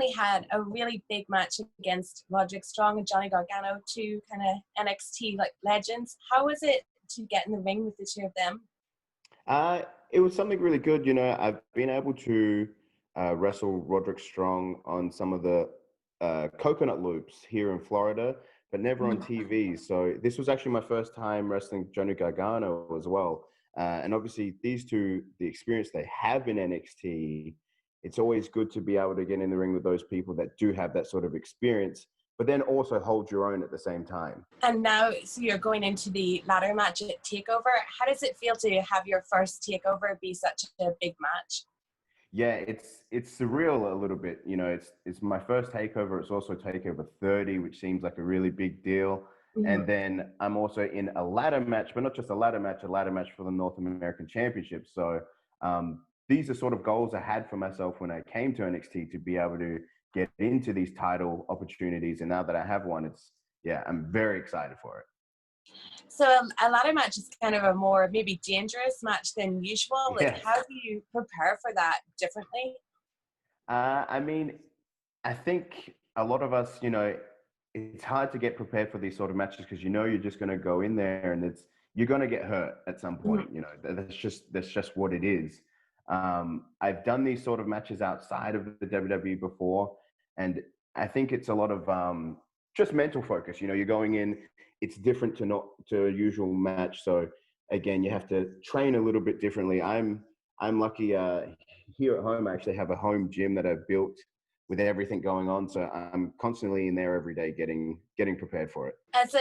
recently had a really big match against Roderick Strong and Johnny Gargano, two kind of NXT like legends. How was it to get in the ring with the two of them? It was something really good. You know, I've been able to wrestle Roderick Strong on some of the coconut loops here in Florida, but never on TV. So this was actually my first time wrestling Johnny Gargano as well. And obviously these two, the experience they have in NXT, it's always good to be able to get in the ring with those people that do have that sort of experience, but then also hold your own at the same time. And now, so you're going into the ladder match at TakeOver. How does it feel to have your first TakeOver be such a big match? Yeah, it's surreal a little bit. You know, it's my first takeover. It's also takeover 30, which seems like a really big deal. And then I'm also in a ladder match, but not just a ladder match for the North American Championship. So these are sort of goals I had for myself when I came to NXT, to be able to get into these title opportunities. And now that I have one, I'm very excited for it. So a ladder match is kind of a more maybe dangerous match than usual. Like, Yes. how do you prepare for that differently? I mean, I think a lot of us, you know, it's hard to get prepared for these sort of matches because you know you're just going to go in there and you're going to get hurt at some point. You know, that's just what it is. I've done these sort of matches outside of the WWE before, and I think it's a lot of just mental focus. You know, you're going in, it's different to a usual match. So again, you have to train a little bit differently. I'm lucky here at home. I actually have a home gym that I've built with everything going on, so I'm constantly in there every day getting prepared for it. As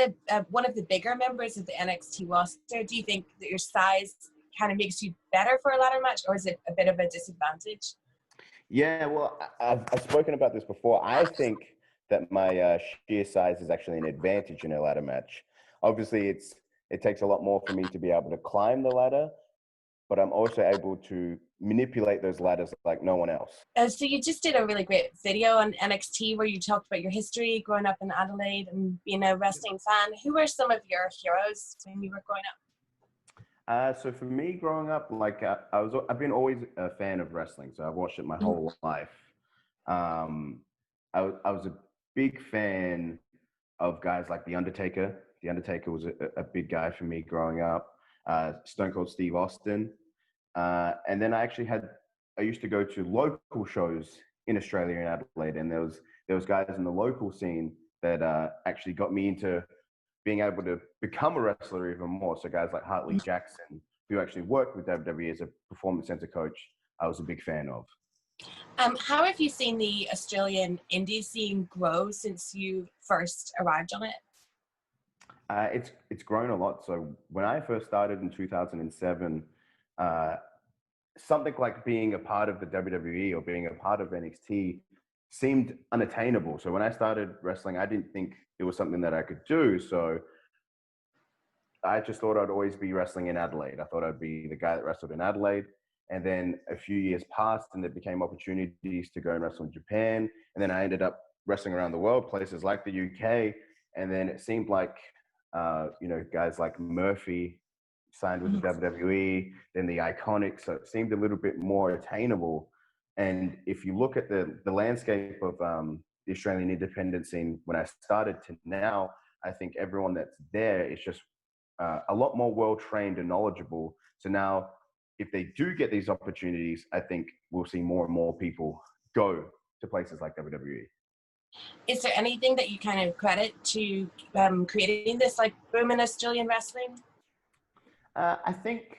one of the bigger members of the NXT roster, do you think that your size kind of makes you better for a ladder match, or is it a bit of a disadvantage? Yeah, well, I've spoken about this before. I think that my sheer size is actually an advantage in a ladder match. Obviously, it takes a lot more for me to be able to climb the ladder, but I'm also able to manipulate those ladders like no one else. So you just did a really great video on NXT where you talked about your history growing up in Adelaide and being a wrestling fan. Who were some of your heroes when you were growing up? So for me growing up, like I've been always a fan of wrestling. So I've watched it my whole life. I was a big fan of guys like The Undertaker. The Undertaker was a big guy for me growing up. Stone Cold Steve Austin. And then I used to go to local shows in Australia and Adelaide, and there was guys in the local scene that actually got me into being able to become a wrestler even more. So guys like Hartley Jackson, who actually worked with WWE as a performance center coach, I was a big fan of. How have you seen the Australian indie scene grow since you first arrived on it? It's grown a lot. So when I first started in 2007, something like being a part of the WWE or being a part of NXT seemed unattainable. So when I started wrestling, I didn't think it was something that I could do. So I just thought I'd always be wrestling in Adelaide. I thought I'd be the guy that wrestled in Adelaide. And then a few years passed and there became opportunities to go and wrestle in Japan. And then I ended up wrestling around the world, places like the UK. And then it seemed like, guys like Murphy signed with the WWE, then the Iconics. So it seemed a little bit more attainable. And if you look at the landscape of the Australian independent scene, when I started to now, I think everyone that's there is just a lot more well-trained and knowledgeable. So now, if they do get these opportunities, I think we'll see more and more people go to places like WWE. Is there anything that you kind of credit to creating this like boom in Australian wrestling? I think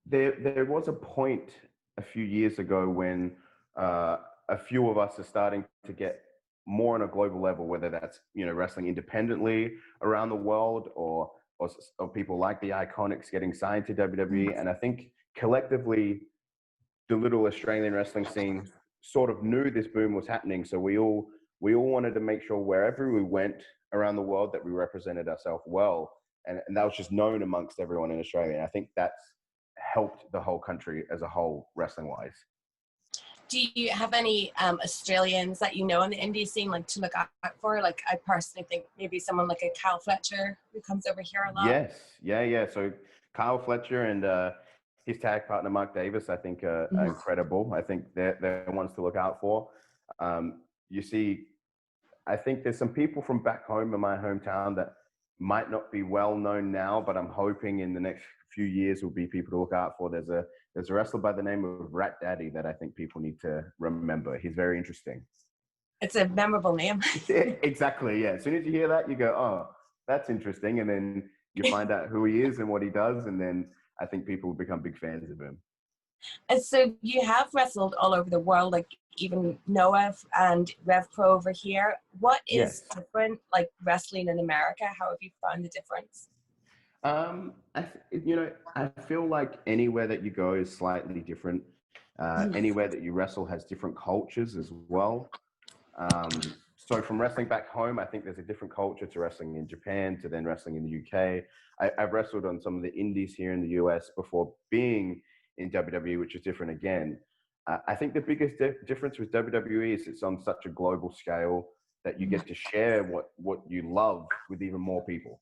there was a point a few years ago when a few of us are starting to get more on a global level, whether that's wrestling independently around the world or people like the Iconics getting signed to WWE. And I think collectively, the little Australian wrestling scene sort of knew this boom was happening. So we all wanted to make sure wherever we went around the world that we represented ourselves well. And that was just known amongst everyone in Australia. And I think that's helped the whole country as a whole, wrestling-wise. Do you have any Australians that you know in the indie scene like to look out for? Like I personally think maybe someone like a Kyle Fletcher who comes over here a lot. Yes, yeah. So Kyle Fletcher and his tag partner Mark Davis, I think, are incredible. I think they're ones to look out for. you see, I think there's some people from back home in my hometown that might not be well known now, but I'm hoping in the next few years will be people to look out for. There's a wrestler by the name of Rat Daddy that I think people need to remember. He's very interesting. It's a memorable name. Exactly, yeah. As soon as you hear that, you go, oh, that's interesting. And then you find out who he is and what he does. And then I think people will become big fans of him. And so you have wrestled all over the world, like even Noah and Rev Pro over here. What is different, like wrestling in America? How have you found the difference? I feel like anywhere that you go is slightly different. Anywhere that you wrestle has different cultures as well. So from wrestling back home, I think there's a different culture to wrestling in Japan, to then wrestling in the UK. I've wrestled on some of the indies here in the US before being in WWE, which is different again. I think the biggest difference with WWE is it's on such a global scale that you get to share what you love with even more people.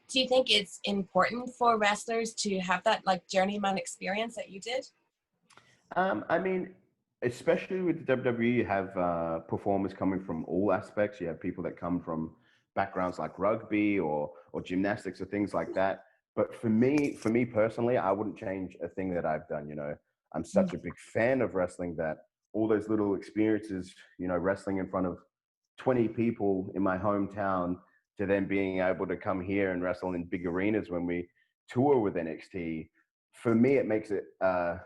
Do you think it's important for wrestlers to have that like journeyman experience that you did? I mean, especially with the WWE, you have performers coming from all aspects. You have people that come from backgrounds like rugby or gymnastics or things like that. But for me personally, I wouldn't change a thing that I've done. I'm such a big fan of wrestling that all those little experiences, wrestling in front of 20 people in my hometown, to then being able to come here and wrestle in big arenas when we tour with NXT, for me, it makes it the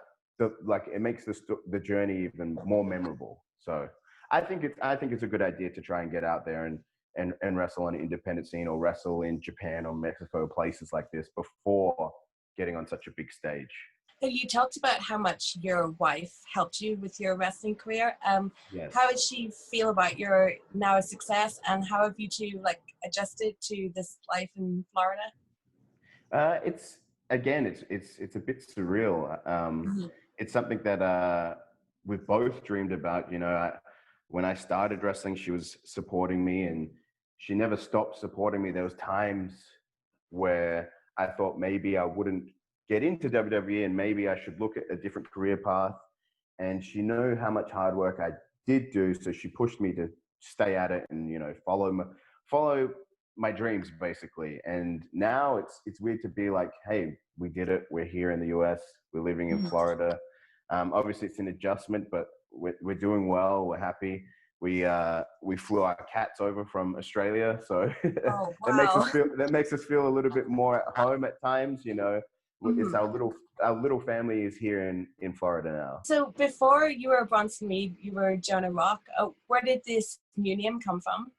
journey even more memorable. So I think it's a good idea to try and get out there and wrestle on an independent scene, or wrestle in Japan or Mexico, places like this, before getting on such a big stage. So you talked about how much your wife helped you with your wrestling career. Yes. How does she feel about your now success, and how have you two like adjusted to this life in Florida? It's a bit surreal. It's something that we've both dreamed about. When I started wrestling, she was supporting me, and she never stopped supporting me. There was times where I thought maybe I wouldn't get into WWE and maybe I should look at a different career path. And she knew how much hard work I did do, so she pushed me to stay at it and follow my dreams, basically. And now it's weird to be like, hey, we did it. We're here in the US. We're living in Florida. Obviously, it's an adjustment, but we're doing well. We're happy. We flew our cats over from Australia, so oh, wow. that makes us feel a little bit more at home at times. It's our little family is here in Florida now. So before you were Bronson Reed, you were Jonah Rock. Where did this new name come from?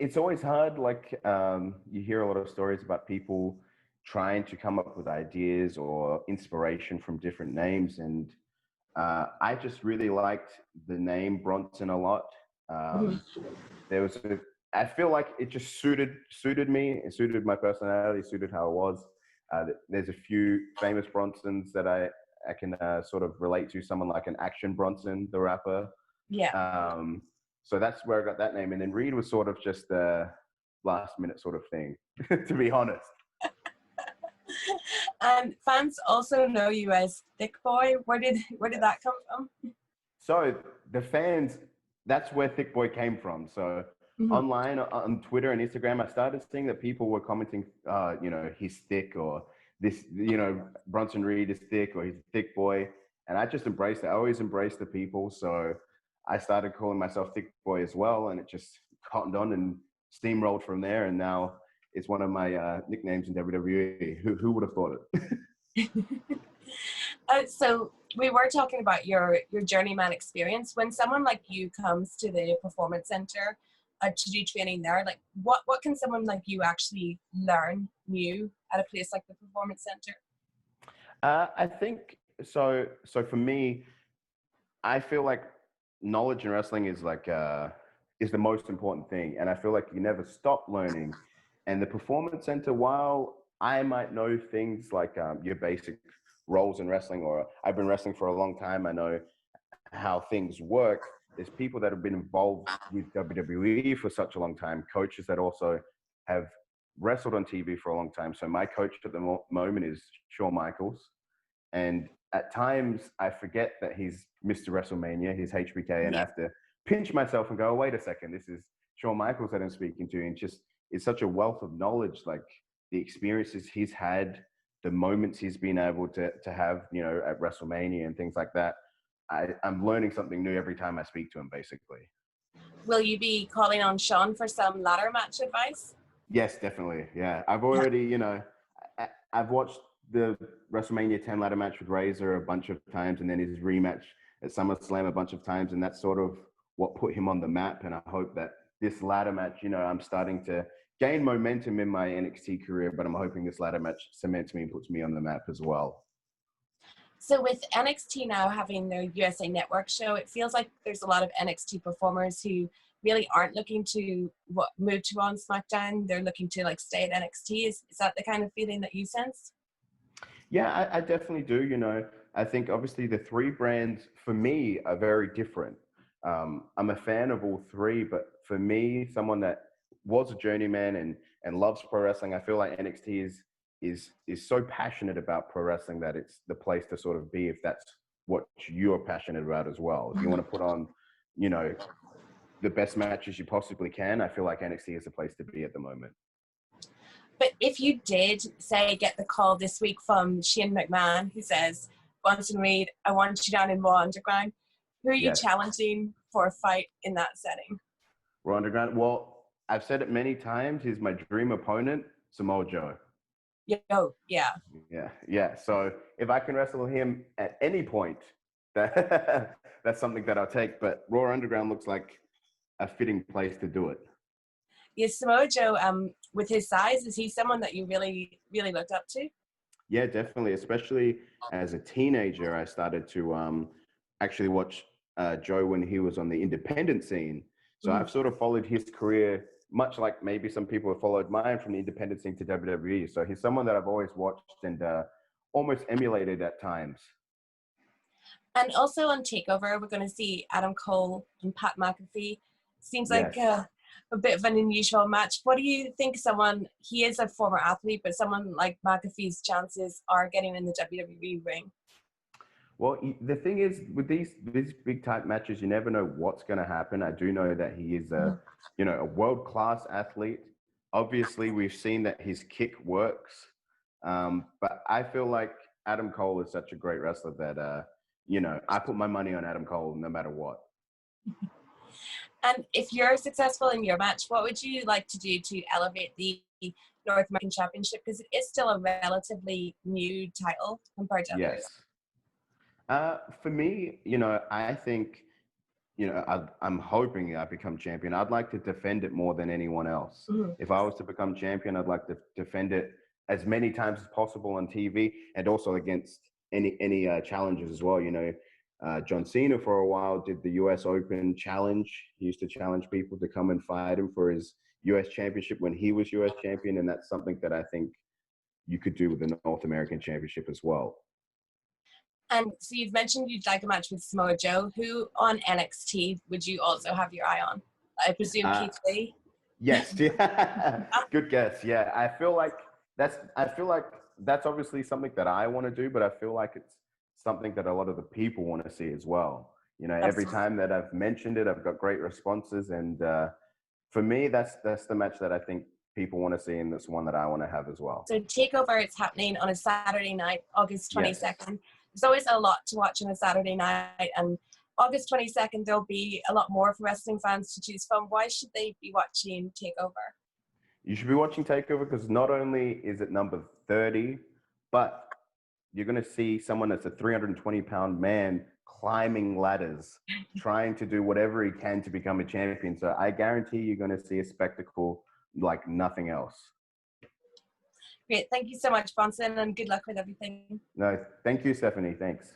It's always hard. Like, you hear a lot of stories about people trying to come up with ideas or inspiration from different names. And I just really liked the name Bronson a lot. I feel like it just suited me. It suited my personality, suited how I was. There's a few famous Bronsons that I can sort of relate to. Someone like an Action Bronson, the rapper. Yeah. So that's where I got that name. And then Reed was sort of just a last minute sort of thing, to be honest. And fans also know you as Thicc Boi. Where did that come from? So the fans, that's where Thicc Boi came from. So online on Twitter and Instagram, I started seeing that people were commenting, he's thick, or this, Bronson Reed is thick, or he's Thicc Boi. And I just embraced it. I always embrace the people. So I started calling myself Thicc Boi as well. And it just cottoned on and steamrolled from there. And now it's one of my nicknames in WWE. Who would have thought it? So we were talking about your journeyman experience. When someone like you comes to the Performance Center to do training there, like what can someone like you actually learn new at a place like the Performance Center? I think so. So for me, I feel like knowledge in wrestling is is the most important thing, and I feel like you never stop learning. And the Performance Center, while I might know things like your basic roles in wrestling, or I've been wrestling for a long time, I know how things work. There's people that have been involved with WWE for such a long time, coaches that also have wrestled on TV for a long time. So my coach at the moment is Shawn Michaels, and at times I forget that he's Mr. WrestleMania, he's HBK, and I Yeah. have to pinch myself and go, oh, wait a second, this is Shawn Michaels that I'm speaking to. And just, it's such a wealth of knowledge, like the experiences he's had, the moments he's been able to have, you know, at WrestleMania and things like that. I'm learning something new every time I speak to him, basically. Will you be calling on Shawn for some ladder match advice? Yes, definitely. Yeah. I've already, you know, I've watched the WrestleMania 10 ladder match with Razor a bunch of times, and then his rematch at SummerSlam a bunch of times. And that's sort of what put him on the map. And I hope that this ladder match, you know, I'm starting to gain momentum in my NXT career, but I'm hoping this ladder match cements me and puts me on the map as well. So with NXT now having their USA Network show, it feels like there's a lot of NXT performers who really aren't looking to move to on SmackDown. They're looking to like stay at NXT. Is that the kind of feeling that you sense? Yeah, I definitely do. You know, I think obviously the three brands for me are very different. I'm a fan of all three, but for me, someone that was a journeyman and loves pro wrestling, I feel like NXT is so passionate about pro wrestling that it's the place to sort of be if that's what you're passionate about as well. If you want to put on, you know, the best matches you possibly can, I feel like NXT is the place to be at the moment. But if you did, say, get the call this week from Shane McMahon, who says, Bronson Reed, I want you down in Raw Underground, who are you challenging for a fight in that setting? Raw Underground, well, I've said it many times, he's my dream opponent, Samoa Joe. Yeah. So if I can wrestle him at any point, that's something that I'll take. But Raw Underground looks like a fitting place to do it. Is Samoa Joe, with his size, is he someone that you really, really looked up to? Yeah, definitely. Especially as a teenager, I started to actually watch Joe when he was on the independent scene. So I've sort of followed his career, much like maybe some people have followed mine from the independent scene to WWE. So he's someone that I've always watched and almost emulated at times. And also on TakeOver, we're going to see Adam Cole and Pat McAfee. Seems like a bit of an unusual match. What do you think he is a former athlete, but someone like McAfee's chances are getting in the WWE ring? Well, the thing is, with these big type matches, you never know what's going to happen. I do know that he is a world-class athlete. Obviously, we've seen that his kick works. But I feel like Adam Cole is such a great wrestler that, I put my money on Adam Cole no matter what. And if you're successful in your match, what would you like to do to elevate the North American Championship? Because it is still a relatively new title compared to others. For me, I think, I'm hoping I become champion. I'd like to defend it more than anyone else. If I was to become champion, I'd like to defend it as many times as possible on TV and also against any challenges as well. John Cena for a while did the US Open challenge. He used to challenge people to come and fight him for his US championship when he was US champion. And that's something that I think you could do with the North American Championship as well. And so you've mentioned you'd like a match with Samoa Joe. Who on NXT would you also have your eye on? I presume Keith Lee? Yes. Yeah. Good guess. Yeah. I feel like that's obviously something that I want to do, but I feel like it's something that a lot of the people want to see as well. Every time that I've mentioned it, I've got great responses. And for me, that's the match that I think people want to see, and that's one that I want to have as well. So TakeOver, it's happening on a Saturday night, August 22nd. Yes. There's always a lot to watch on a Saturday night, and August 22nd, there'll be a lot more for wrestling fans to choose from. Why should they be watching TakeOver? You should be watching TakeOver because not only is it number 30, but you're going to see someone that's a 320-pound man climbing ladders, trying to do whatever he can to become a champion. So I guarantee you're going to see a spectacle like nothing else. Great. Thank you so much, Bronson, and good luck with everything. No, thank you, Stephanie. Thanks.